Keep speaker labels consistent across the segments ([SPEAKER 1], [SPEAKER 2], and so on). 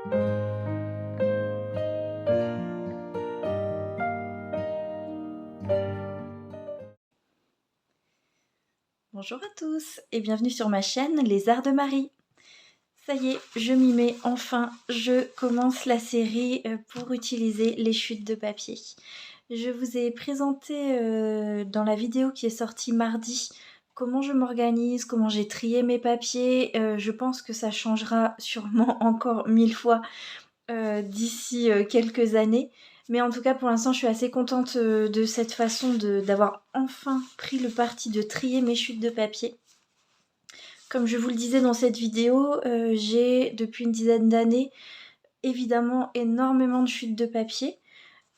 [SPEAKER 1] Bonjour à tous et bienvenue sur ma chaîne Les Arts de Marie. Ça y est, je m'y mets enfin, je commence la série pour utiliser les chutes de papier. Je vous ai présenté dans la vidéo qui est sortie mardi comment je m'organise, comment j'ai trié mes papiers. Je pense que ça changera sûrement encore 1000 fois d'ici quelques années. Mais en tout cas, pour l'instant, je suis assez contente de cette façon d'avoir enfin pris le parti de trier mes chutes de papier. Comme je vous le disais dans cette vidéo, j'ai depuis une dizaine d'années évidemment énormément de chutes de papier.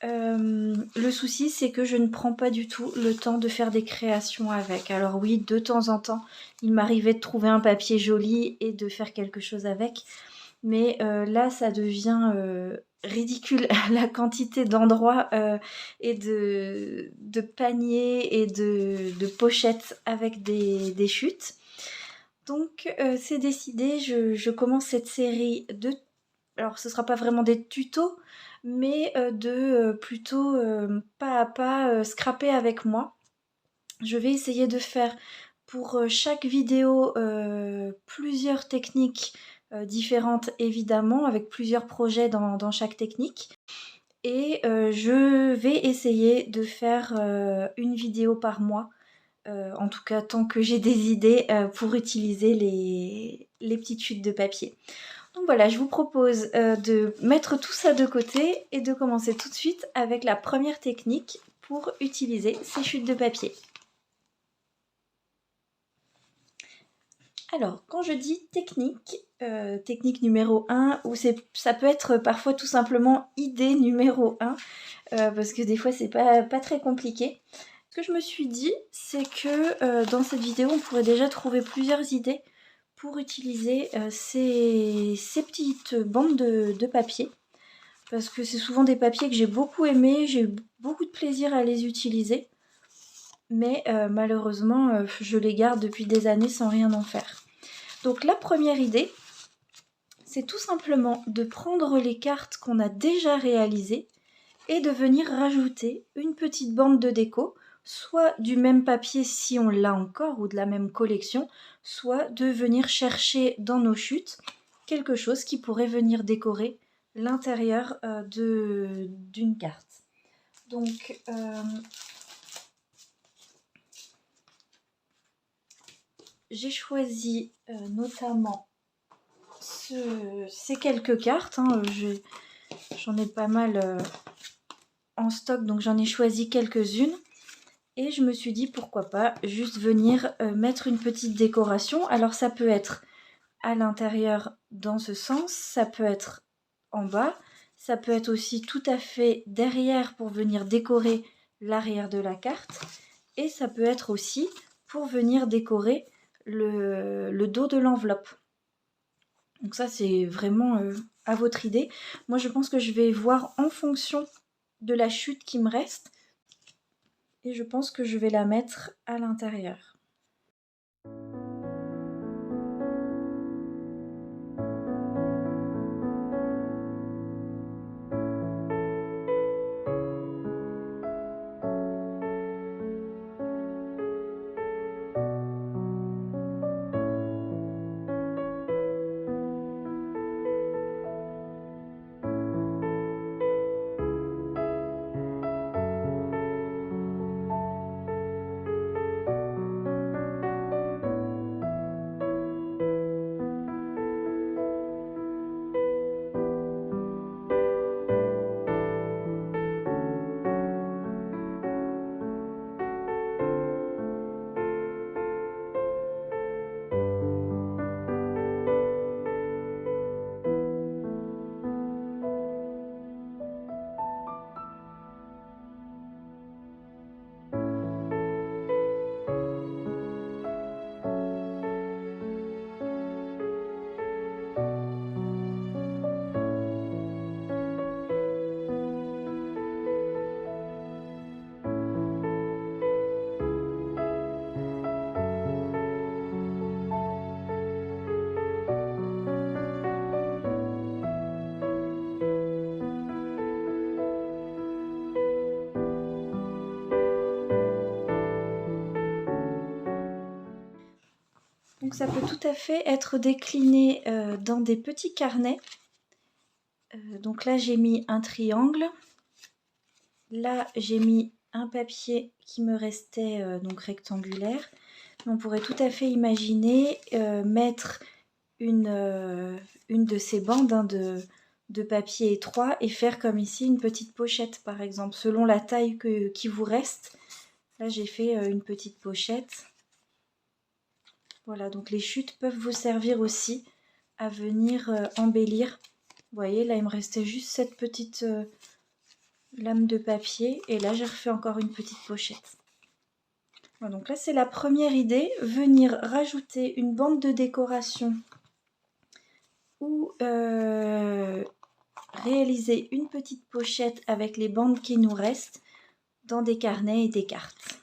[SPEAKER 1] Le souci, c'est que je ne prends pas du tout le temps de faire des créations avec. Alors oui, de temps en temps, il m'arrivait de trouver un papier joli et de faire quelque chose avec. Mais là, ça devient ridicule la quantité d'endroits et de paniers et de pochettes avec des chutes. Donc c'est décidé, je commence cette série de... Alors ce sera pas vraiment des tutos, mais plutôt pas à pas scraper avec moi. Je vais essayer de faire pour chaque vidéo plusieurs techniques différentes évidemment, avec plusieurs projets dans chaque technique. Et je vais essayer de faire une vidéo par mois, en tout cas tant que j'ai des idées pour utiliser les petites chutes de papier. Donc voilà, je vous propose de mettre tout ça de côté et de commencer tout de suite avec la première technique pour utiliser ces chutes de papier. Alors, quand je dis technique, technique numéro 1, ou ça peut être parfois tout simplement idée numéro 1, parce que des fois c'est pas très compliqué. Ce que je me suis dit, c'est que dans cette vidéo, on pourrait déjà trouver plusieurs idées pour utiliser ces petites bandes de papier. Parce que c'est souvent des papiers que j'ai beaucoup aimés, j'ai eu beaucoup de plaisir à les utiliser. Mais malheureusement, je les garde depuis des années sans rien en faire. Donc la première idée, c'est tout simplement de prendre les cartes qu'on a déjà réalisées et de venir rajouter une petite bande de déco, soit du même papier si on l'a encore ou de la même collection, soit de venir chercher dans nos chutes quelque chose qui pourrait venir décorer l'intérieur d'une carte. Donc j'ai choisi notamment ces quelques cartes, hein, j'en ai pas mal en stock, donc j'en ai choisi quelques-unes. Et je me suis dit pourquoi pas juste venir mettre une petite décoration. Alors ça peut être à l'intérieur dans ce sens, ça peut être en bas, ça peut être aussi tout à fait derrière pour venir décorer l'arrière de la carte. Et ça peut être aussi pour venir décorer le dos de l'enveloppe. Donc ça c'est vraiment à votre idée. Moi je pense que je vais voir en fonction de la chute qui me reste. Et je pense que je vais la mettre à l'intérieur. ça peut tout à fait être décliné dans des petits carnets. Donc là j'ai mis un triangle. Là j'ai mis un papier qui me restait donc rectangulaire. On pourrait tout à fait imaginer mettre une de ces bandes de papier étroit et faire comme ici une petite pochette par exemple, selon la taille qui vous reste. Là j'ai fait une petite pochette. Voilà, donc les chutes peuvent vous servir aussi à venir embellir. Vous voyez, là il me restait juste cette petite lame de papier et là j'ai refait encore une petite pochette. Voilà, donc là c'est la première idée, venir rajouter une bande de décoration ou réaliser une petite pochette avec les bandes qui nous restent dans des carnets et des cartes.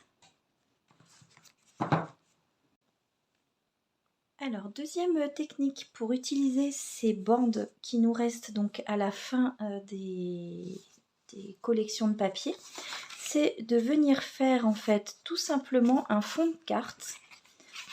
[SPEAKER 1] Alors, deuxième technique pour utiliser ces bandes qui nous restent donc à la fin des collections de papier, c'est de venir faire en fait tout simplement un fond de carte.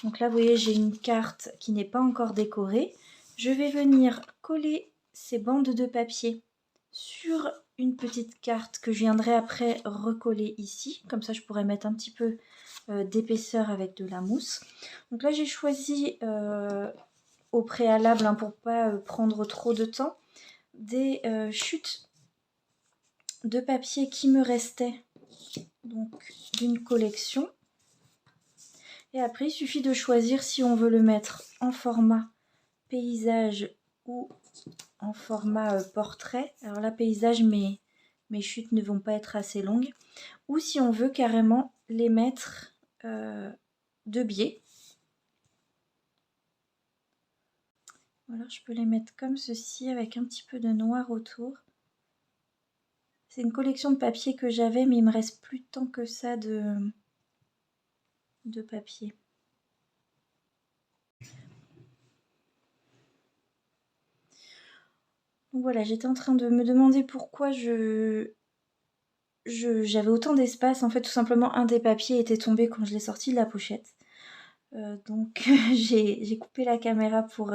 [SPEAKER 1] Donc là, vous voyez, j'ai une carte qui n'est pas encore décorée. Je vais venir coller ces bandes de papier sur une petite carte que je viendrai après recoller ici. Comme ça, je pourrais mettre un petit peu d'épaisseur avec de la mousse. Donc là, j'ai choisi au préalable, hein, pour ne pas prendre trop de temps, des chutes de papier qui me restaient donc d'une collection. Et après, il suffit de choisir si on veut le mettre en format paysage ou en format portrait. Alors là, paysage, mes chutes ne vont pas être assez longues. Ou si on veut carrément les mettre de biais. Voilà, je peux les mettre comme ceci avec un petit peu de noir autour. C'est une collection de papier que j'avais, mais il me reste plus tant que ça de papier. Donc voilà, j'étais en train de me demander pourquoi j'avais autant d'espace. En fait, tout simplement, un des papiers était tombé quand je l'ai sorti de la pochette. Donc j'ai coupé la caméra pour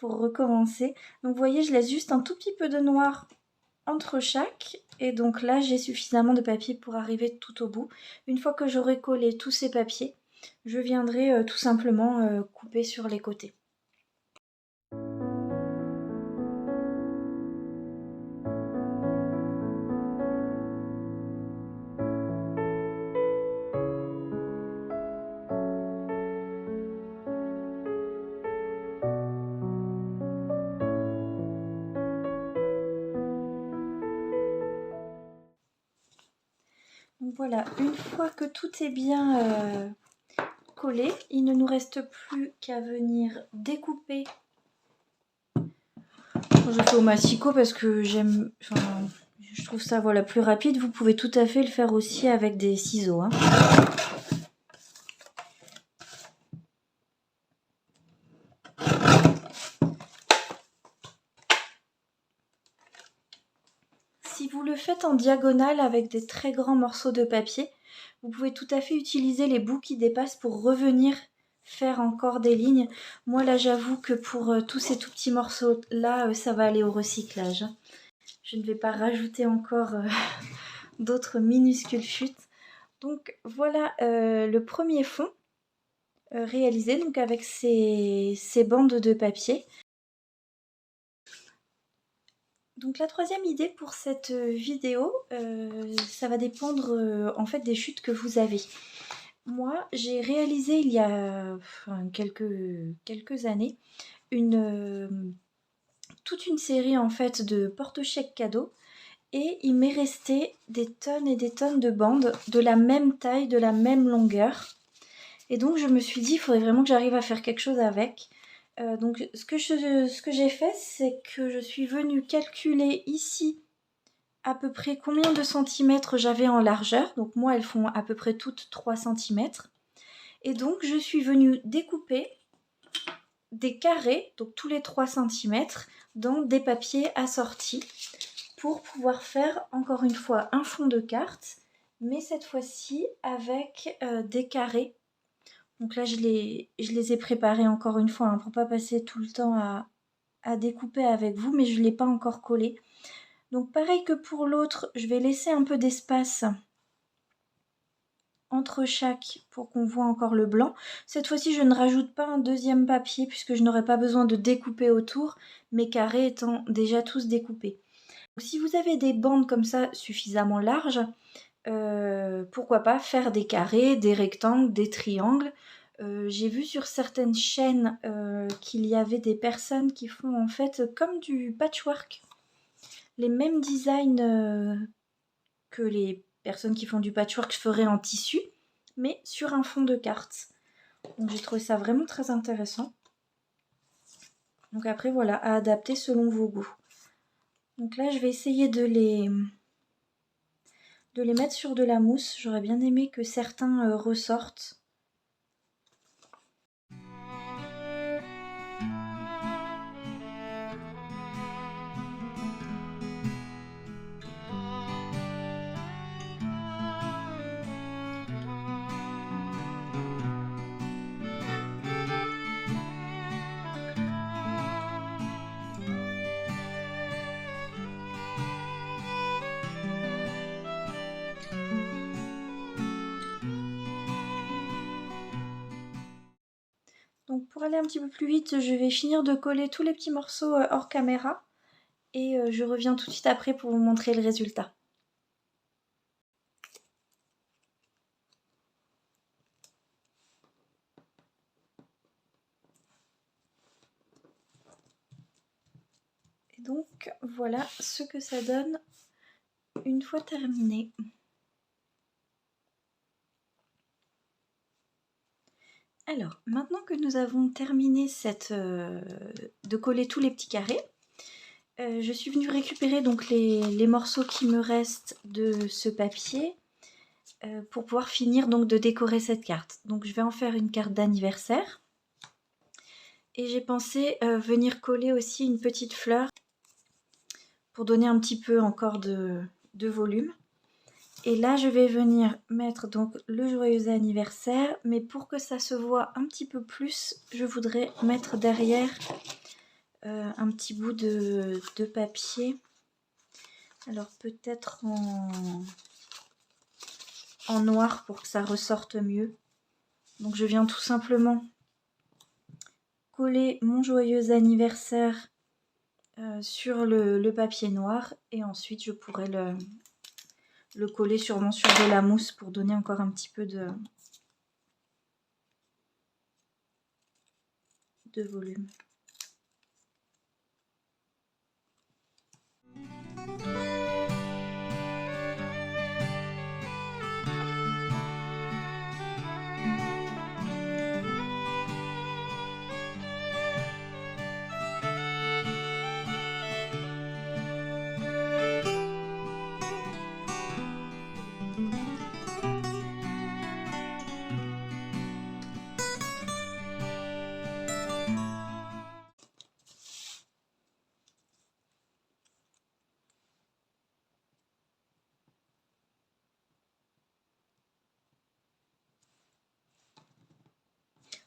[SPEAKER 1] recommencer. Donc vous voyez, je laisse juste un tout petit peu de noir entre chaque. Et donc là, j'ai suffisamment de papier pour arriver tout au bout. Une fois que j'aurai collé tous ces papiers, je viendrai tout simplement couper sur les côtés. Donc voilà, une fois que tout est bien collé, il ne nous reste plus qu'à venir découper. Je fais au massicot parce que j'aime, enfin, je trouve ça voilà plus rapide. Vous pouvez tout à fait le faire aussi avec des ciseaux, hein. Si vous le faites en diagonale avec des très grands morceaux de papier, vous pouvez tout à fait utiliser les bouts qui dépassent pour revenir faire encore des lignes. Moi là, j'avoue que pour tous ces tout petits morceaux là, ça va aller au recyclage. Je ne vais pas rajouter encore d'autres minuscules chutes. Donc voilà le premier fond réalisé donc avec ces bandes de papier. Donc la troisième idée pour cette vidéo, ça va dépendre en fait des chutes que vous avez. Moi, j'ai réalisé il y a quelques années toute une série en fait de porte-chèques cadeaux et il m'est resté des tonnes et des tonnes de bandes de la même taille, de la même longueur. Et donc je me suis dit, il faudrait vraiment que j'arrive à faire quelque chose avec. Donc ce que j'ai fait, c'est que je suis venue calculer ici à peu près combien de centimètres j'avais en largeur. Donc moi, elles font à peu près toutes 3 cm. Et donc je suis venue découper des carrés, donc tous les 3 cm, dans des papiers assortis pour pouvoir faire encore une fois un fond de carte, mais cette fois-ci avec des carrés Donc là, je les ai préparés encore une fois, hein, pour pas passer tout le temps à découper avec vous, mais je ne l'ai pas encore collé. Donc pareil que pour l'autre, je vais laisser un peu d'espace entre chaque pour qu'on voit encore le blanc. Cette fois-ci, je ne rajoute pas un deuxième papier puisque je n'aurai pas besoin de découper autour, mes carrés étant déjà tous découpés. Donc, si vous avez des bandes comme ça suffisamment larges, pourquoi pas faire des carrés, des rectangles, des triangles. J'ai vu sur certaines chaînes qu'il y avait des personnes qui font en fait comme du patchwork, les mêmes designs que les personnes qui font du patchwork feraient en tissu, mais sur un fond de carte. Donc j'ai trouvé ça vraiment très intéressant. Donc après voilà, à adapter selon vos goûts. Donc là je vais essayer de les mettre sur de la mousse. J'aurais bien aimé que certains ressortent. Donc pour aller un petit peu plus vite, je vais finir de coller tous les petits morceaux hors caméra et je reviens tout de suite après pour vous montrer le résultat. Et donc voilà ce que ça donne une fois terminé. Alors, maintenant que nous avons terminé de coller tous les petits carrés, je suis venue récupérer donc les morceaux qui me restent de ce papier pour pouvoir finir donc de décorer cette carte. Donc je vais en faire une carte d'anniversaire. Et j'ai pensé venir coller aussi une petite fleur pour donner un petit peu encore de volume. Et là, je vais venir mettre donc le joyeux anniversaire, mais pour que ça se voit un petit peu plus, je voudrais mettre derrière un petit bout de papier. Alors peut-être en noir pour que ça ressorte mieux. Donc je viens tout simplement coller mon joyeux anniversaire sur le papier noir et ensuite je pourrai le coller sûrement sur de la mousse pour donner encore un petit peu de volume.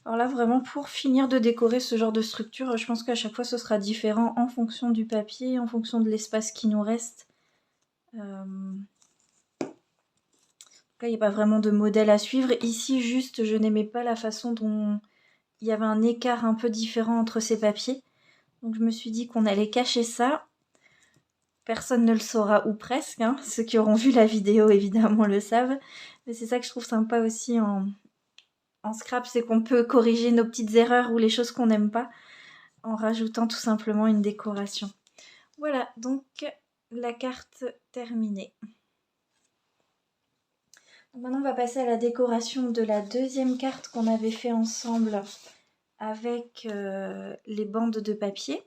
[SPEAKER 1] Alors là, vraiment, pour finir de décorer ce genre de structure, je pense qu'à chaque fois, ce sera différent en fonction du papier, en fonction de l'espace qui nous reste. En tout cas, il n'y a pas vraiment de modèle à suivre. Ici, juste, je n'aimais pas la façon dont il y avait un écart un peu différent entre ces papiers. Donc je me suis dit qu'on allait cacher ça. Personne ne le saura, ou presque, hein. Ceux qui auront vu la vidéo, évidemment, le savent. Mais c'est ça que je trouve sympa aussi en scrap, c'est qu'on peut corriger nos petites erreurs ou les choses qu'on n'aime pas en rajoutant tout simplement une décoration. Voilà, donc la carte terminée. Maintenant, on va passer à la décoration de la deuxième carte qu'on avait fait ensemble avec les bandes de papier.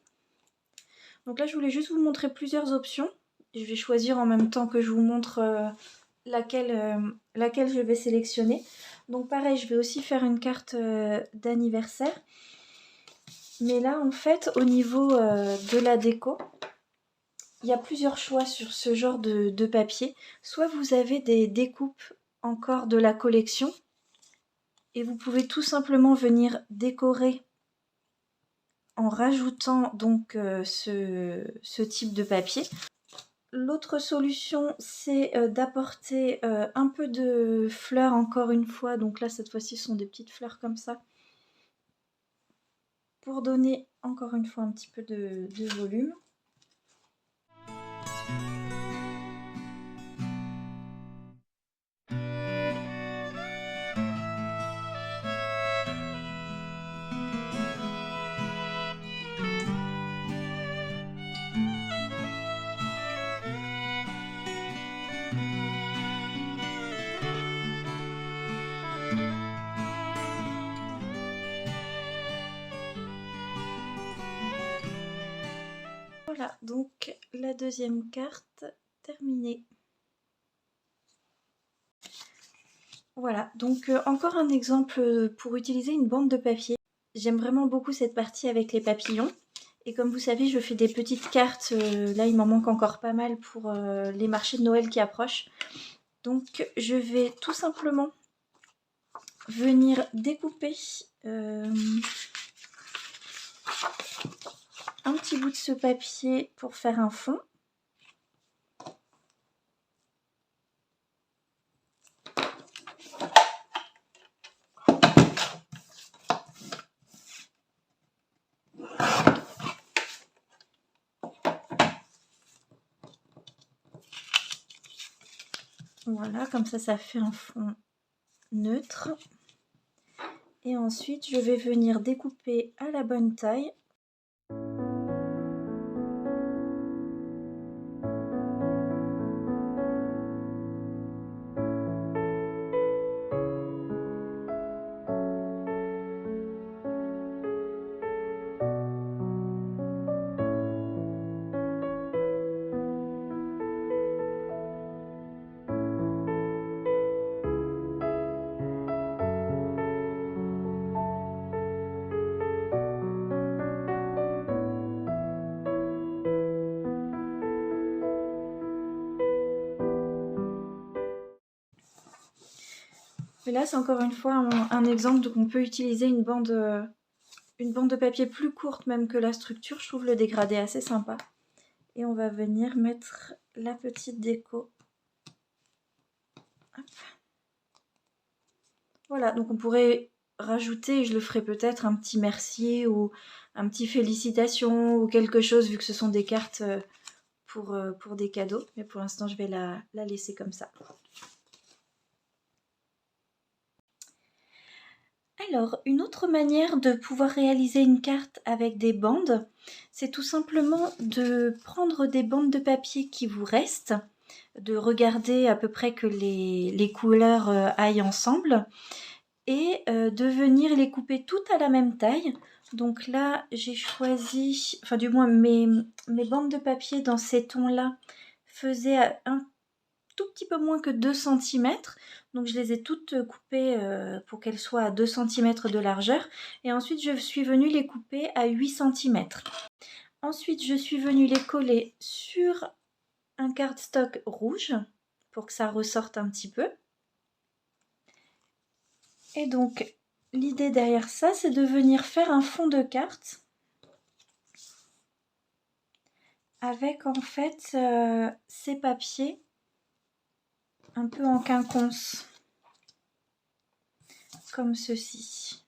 [SPEAKER 1] Donc là, je voulais juste vous montrer plusieurs options. Je vais choisir en même temps que je vous montre laquelle je vais sélectionner. Donc pareil, je vais aussi faire une carte d'anniversaire. Mais là, en fait, au niveau de la déco, il y a plusieurs choix sur ce genre de papier. Soit vous avez des découpes encore de la collection, Et vous pouvez tout simplement venir décorer en rajoutant donc ce type de papier. L'autre solution, c'est d'apporter un peu de fleurs encore une fois. Donc là, cette fois-ci, ce sont des petites fleurs comme ça. Pour donner encore une fois un petit peu de volume. Voilà, donc la deuxième carte terminée. Voilà, donc encore un exemple pour utiliser une bande de papier. J'aime vraiment beaucoup cette partie avec les papillons. Et comme vous savez, je fais des petites cartes. Là, il m'en manque encore pas mal pour les marchés de Noël qui approchent. Donc, je vais tout simplement venir découper un petit bout de ce papier pour faire un fond. Voilà, comme ça fait un fond neutre. Et ensuite, je vais venir découper à la bonne taille. Et là, c'est encore une fois un exemple où on peut utiliser une bande de papier plus courte même que la structure. Je trouve le dégradé assez sympa. Et on va venir mettre la petite déco. Hop. Voilà, donc on pourrait rajouter, je le ferai peut-être, un petit merci ou un petit félicitations ou quelque chose, vu que ce sont des cartes pour des cadeaux. Mais pour l'instant, je vais la laisser comme ça. Alors, une autre manière de pouvoir réaliser une carte avec des bandes, c'est tout simplement de prendre des bandes de papier qui vous restent, de regarder à peu près que les couleurs aillent ensemble et de venir les couper toutes à la même taille. Donc là, j'ai choisi, enfin du moins mes bandes de papier dans ces tons-là faisaient un tout petit peu moins que 2 cm. Donc je les ai toutes coupées pour qu'elles soient à 2 cm de largeur. Et ensuite, je suis venue les couper à 8 cm. Ensuite, je suis venue les coller sur un cardstock rouge pour que ça ressorte un petit peu. Et donc, l'idée derrière ça, c'est de venir faire un fond de carte avec en fait ces papiers un peu en quinconce, comme ceci.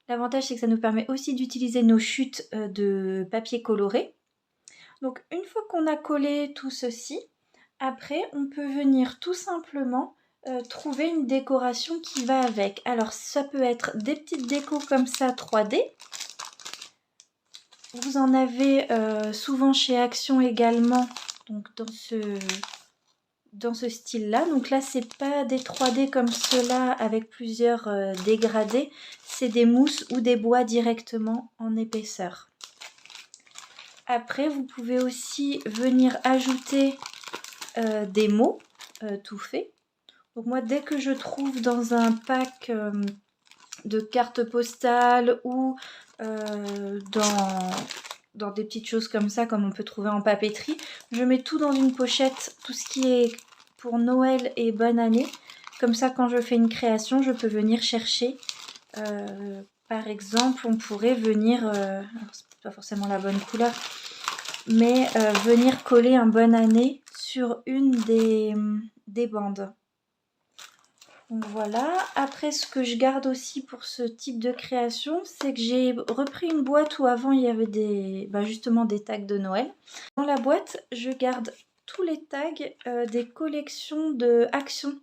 [SPEAKER 1] L'avantage, c'est que ça nous permet aussi d'utiliser nos chutes de papier coloré. Donc, une fois qu'on a collé tout ceci, après, on peut venir tout simplement trouver une décoration qui va avec. Alors, ça peut être des petites décos comme ça 3D. Vous en avez souvent chez Action également, donc dans ce style-là. Donc là, c'est pas des 3D comme ceux-là avec plusieurs dégradés, c'est des mousses ou des bois directement en épaisseur. Après, vous pouvez aussi venir ajouter des mots tout faits. Donc moi, dès que je trouve dans un pack de cartes postales ou dans dans des petites choses comme ça, comme on peut trouver en papeterie. Je mets tout dans une pochette, tout ce qui est pour Noël et bonne année. Comme ça, quand je fais une création, je peux venir chercher. Par exemple, on pourrait venir, alors c'est pas forcément la bonne couleur, mais venir coller un bonne année sur une des bandes. Donc voilà. Après, ce que je garde aussi pour ce type de création, c'est que j'ai repris une boîte où avant il y avait justement des tags de Noël. Dans la boîte, je garde tous les tags des collections de Action.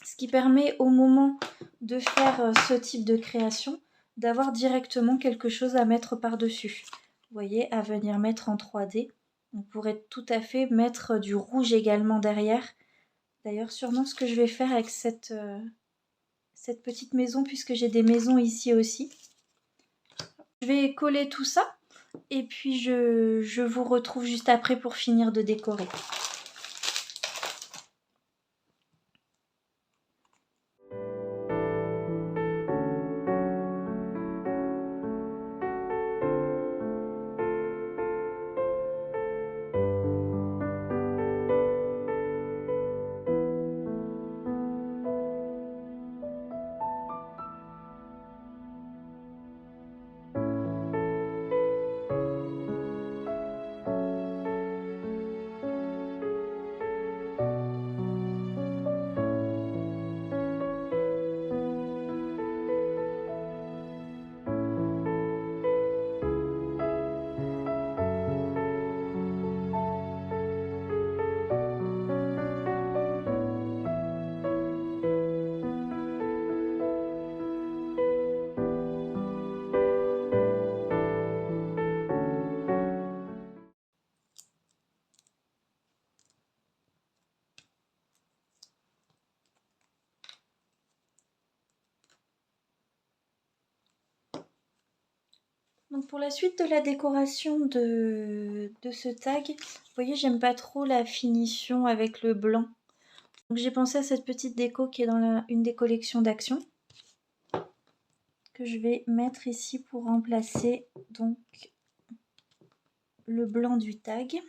[SPEAKER 1] Ce qui permet au moment de faire ce type de création, d'avoir directement quelque chose à mettre par-dessus. Vous voyez, à venir mettre en 3D. On pourrait tout à fait mettre du rouge également derrière. D'ailleurs, sûrement ce que je vais faire avec cette petite maison, puisque j'ai des maisons ici aussi. Je vais coller tout ça et puis je vous retrouve juste après pour finir de décorer. Donc pour la suite de la décoration de ce tag, vous voyez, j'aime pas trop la finition avec le blanc. Donc j'ai pensé à cette petite déco qui est dans une des collections d'Action, que je vais mettre ici pour remplacer donc le blanc du tag.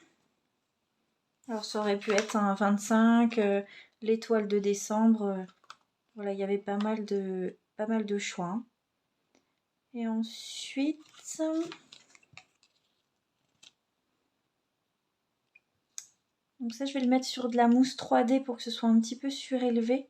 [SPEAKER 1] Alors ça aurait pu être un 25, l'étoile de décembre. Voilà, il y avait pas mal de choix. Hein. Et ensuite, donc ça je vais le mettre sur de la mousse 3D pour que ce soit un petit peu surélevé.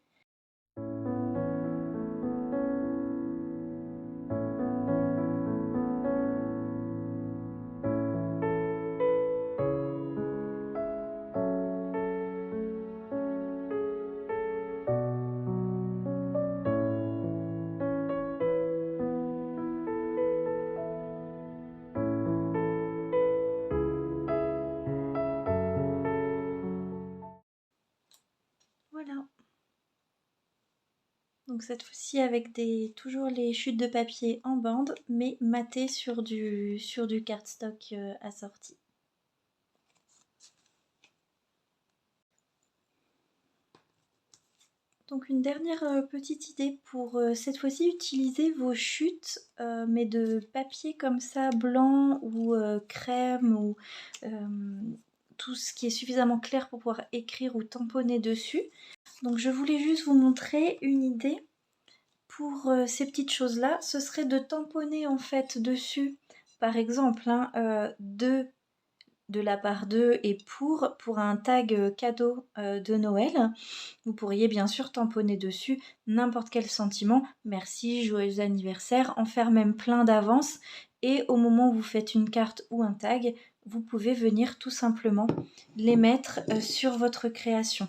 [SPEAKER 1] Voilà. Donc cette fois-ci avec toujours les chutes de papier en bande, mais matées sur du cardstock assorti. Donc une dernière petite idée pour cette fois-ci utiliser vos chutes, mais de papier comme ça blanc ou crème ou tout ce qui est suffisamment clair pour pouvoir écrire ou tamponner dessus. Donc je voulais juste vous montrer une idée pour ces petites choses-là. Ce serait de tamponner en fait dessus, par exemple, de la part d'eux et pour un tag cadeau de Noël. Vous pourriez bien sûr tamponner dessus n'importe quel sentiment, merci, joyeux anniversaire, en faire même plein d'avance et au moment où vous faites une carte ou un tag, vous pouvez venir tout simplement les mettre sur votre création.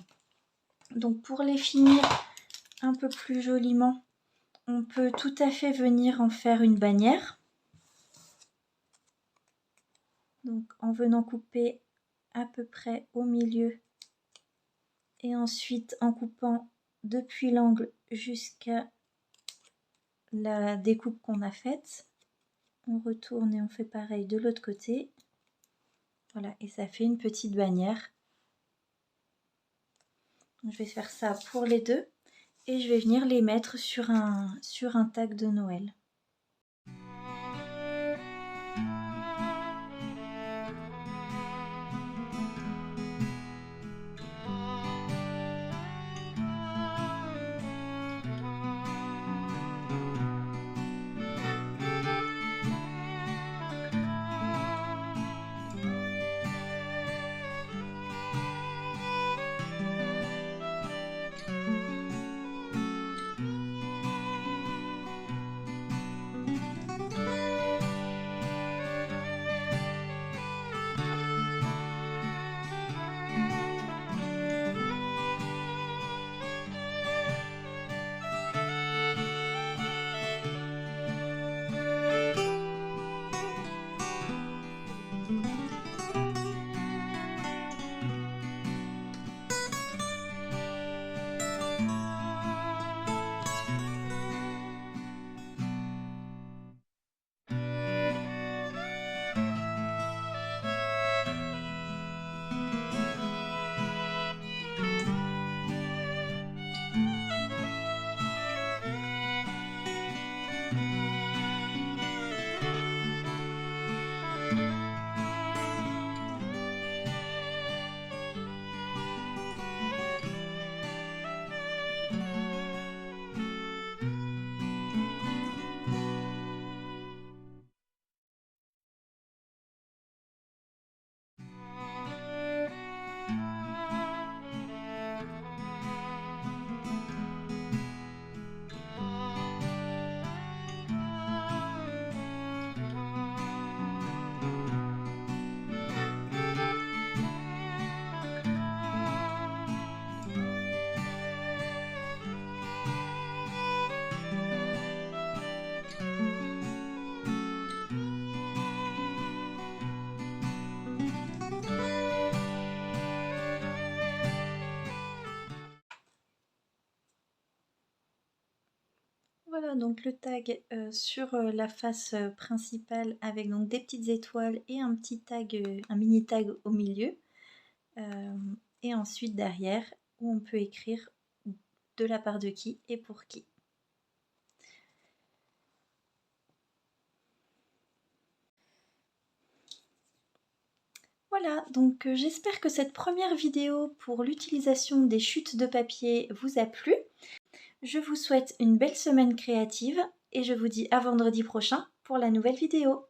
[SPEAKER 1] Donc pour les finir un peu plus joliment, on peut tout à fait venir en faire une bannière. Donc en venant couper à peu près au milieu et ensuite en coupant depuis l'angle jusqu'à la découpe qu'on a faite, on retourne et on fait pareil de l'autre côté. Voilà, et ça fait une petite bannière. Donc, je vais faire ça pour les deux et je vais venir les mettre sur un tag de Noël. Voilà, donc le tag sur la face principale avec donc des petites étoiles et un petit tag, un mini tag au milieu. Et ensuite derrière où on peut écrire de la part de qui et pour qui. Voilà, donc j'espère que cette première vidéo pour l'utilisation des chutes de papier vous a plu. Je vous souhaite une belle semaine créative et je vous dis à vendredi prochain pour la nouvelle vidéo.